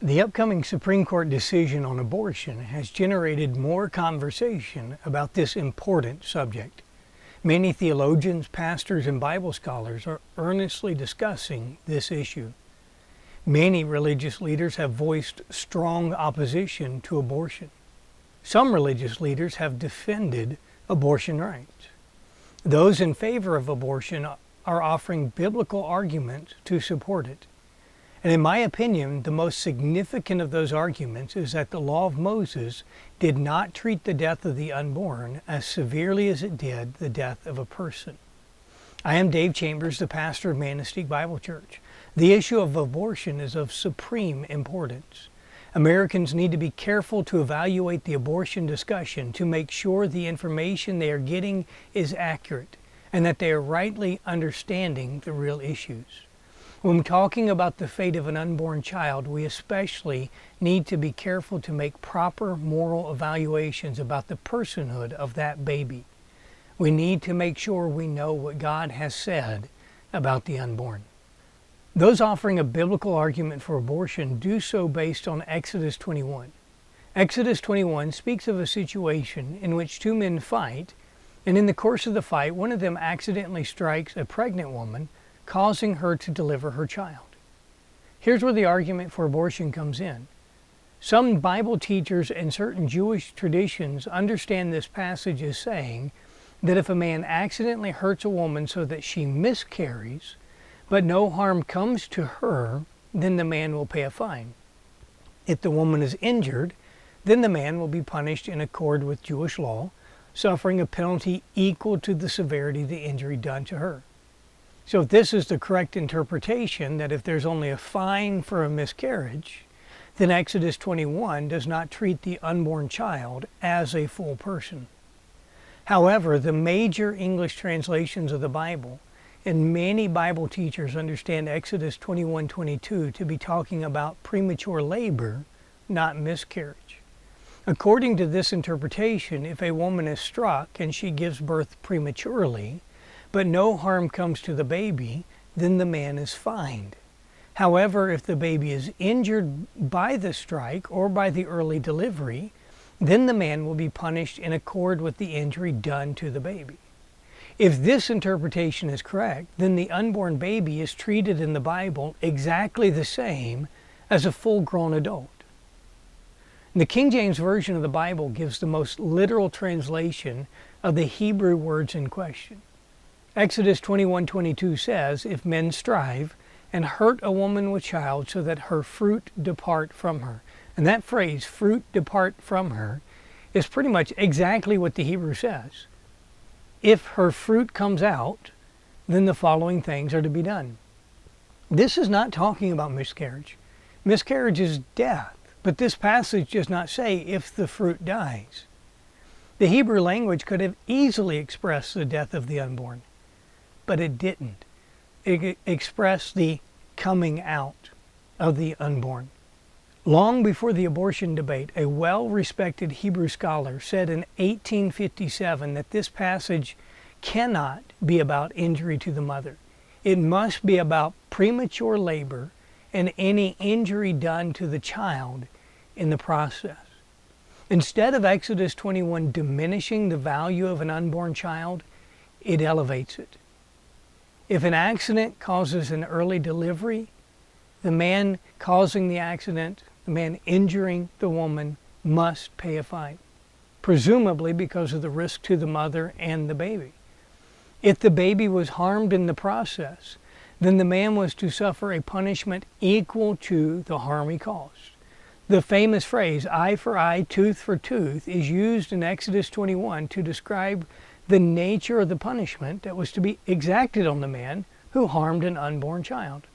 The upcoming Supreme Court decision on abortion has generated more conversation about this important subject. Many theologians, pastors, and Bible scholars are earnestly discussing this issue. Many religious leaders have voiced strong opposition to abortion. Some religious leaders have defended abortion rights. Those in favor of abortion are offering biblical arguments to support it. And in my opinion, the most significant of those arguments is that the law of Moses did not treat the death of the unborn as severely as it did the death of a person. I am Dave Chambers, the pastor of Manistique Bible Church. The issue of abortion is of supreme importance. Americans need to be careful to evaluate the abortion discussion to make sure the information they are getting is accurate and that they are rightly understanding the real issues. When talking about the fate of an unborn child, we especially need to be careful to make proper moral evaluations about the personhood of that baby. We need to make sure we know what God has said about the unborn. Those offering a biblical argument for abortion do so based on Exodus 21. Exodus 21 speaks of a situation in which two men fight, and in the course of the fight, one of them accidentally strikes a pregnant woman, causing her to deliver her child. Here's where the argument for abortion comes in. Some Bible teachers and certain Jewish traditions understand this passage as saying that if a man accidentally hurts a woman so that she miscarries, but no harm comes to her, then the man will pay a fine. If the woman is injured, then the man will be punished in accord with Jewish law, suffering a penalty equal to the severity of the injury done to her. So if this is the correct interpretation, that if there's only a fine for a miscarriage, then Exodus 21 does not treat the unborn child as a full person. However, the major English translations of the Bible and many Bible teachers understand Exodus 21:22 to be talking about premature labor, not miscarriage. According to this interpretation, if a woman is struck and she gives birth prematurely, but no harm comes to the baby, then the man is fined. However, if the baby is injured by the strike or by the early delivery, then the man will be punished in accord with the injury done to the baby. If this interpretation is correct, then the unborn baby is treated in the Bible exactly the same as a full-grown adult. The King James Version of the Bible gives the most literal translation of the Hebrew words in question. Exodus 21:22 says, "If men strive and hurt a woman with child so that her fruit depart from her." And that phrase, fruit depart from her, is pretty much exactly what the Hebrew says. If her fruit comes out, then the following things are to be done. This is not talking about miscarriage. Miscarriage is death, but this passage does not say if the fruit dies. The Hebrew language could have easily expressed the death of the unborn, but it didn't. It expressed the coming out of the unborn. Long before the abortion debate, a well-respected Hebrew scholar said in 1857 that this passage cannot be about injury to the mother. It must be about premature labor and any injury done to the child in the process. Instead of Exodus 21 diminishing the value of an unborn child, it elevates it. If an accident causes an early delivery, the man causing the accident, the man injuring the woman, must pay a fine, presumably because of the risk to the mother and the baby. If the baby was harmed in the process, then the man was to suffer a punishment equal to the harm he caused. The famous phrase, eye for eye, tooth for tooth, is used in Exodus 21 to describe the nature of the punishment that was to be exacted on the man who harmed an unborn child.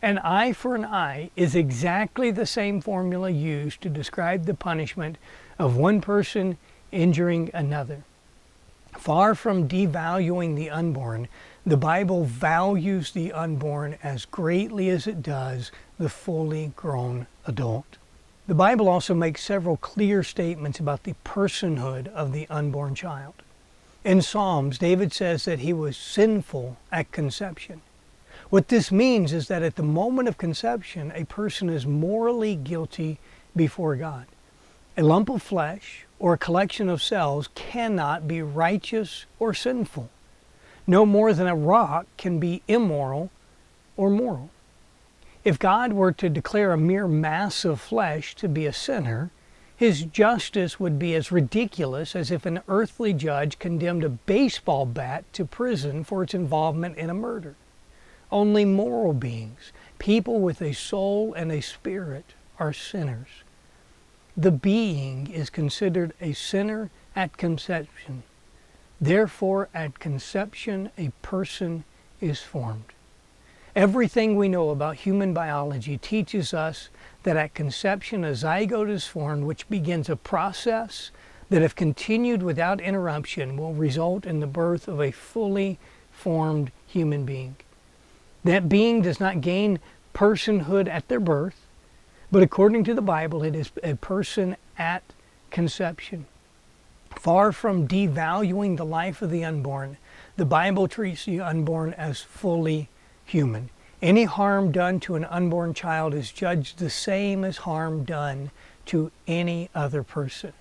An eye for an eye is exactly the same formula used to describe the punishment of one person injuring another. Far from devaluing the unborn, the Bible values the unborn as greatly as it does the fully grown adult. The Bible also makes several clear statements about the personhood of the unborn child. In Psalms, David says that he was sinful at conception. What this means is that at the moment of conception, a person is morally guilty before God. A lump of flesh or a collection of cells cannot be righteous or sinful. No more than a rock can be immoral or moral. If God were to declare a mere mass of flesh to be a sinner, His justice would be as ridiculous as if an earthly judge condemned a baseball bat to prison for its involvement in a murder. Only moral beings, people with a soul and a spirit, are sinners. The being is considered a sinner at conception. Therefore, at conception, a person is formed. Everything we know about human biology teaches us that at conception a zygote is formed, which begins a process that, if continued without interruption, will result in the birth of a fully formed human being. That being does not gain personhood at their birth, but according to the Bible, it is a person at conception. Far from devaluing the life of the unborn, the Bible treats the unborn as fully human. Any harm done to an unborn child is judged the same as harm done to any other person.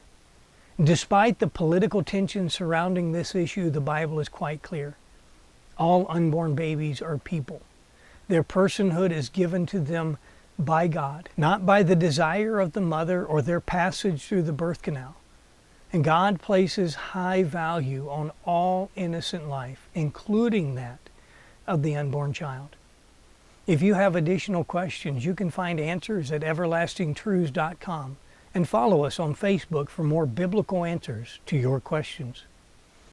Despite the political tension surrounding this issue, the Bible is quite clear. All unborn babies are people. Their personhood is given to them by God, not by the desire of the mother or their passage through the birth canal. And God places high value on all innocent life, including that of the unborn child. If you have additional questions, you can find answers at everlastingtruths.com and follow us on Facebook for more biblical answers to your questions.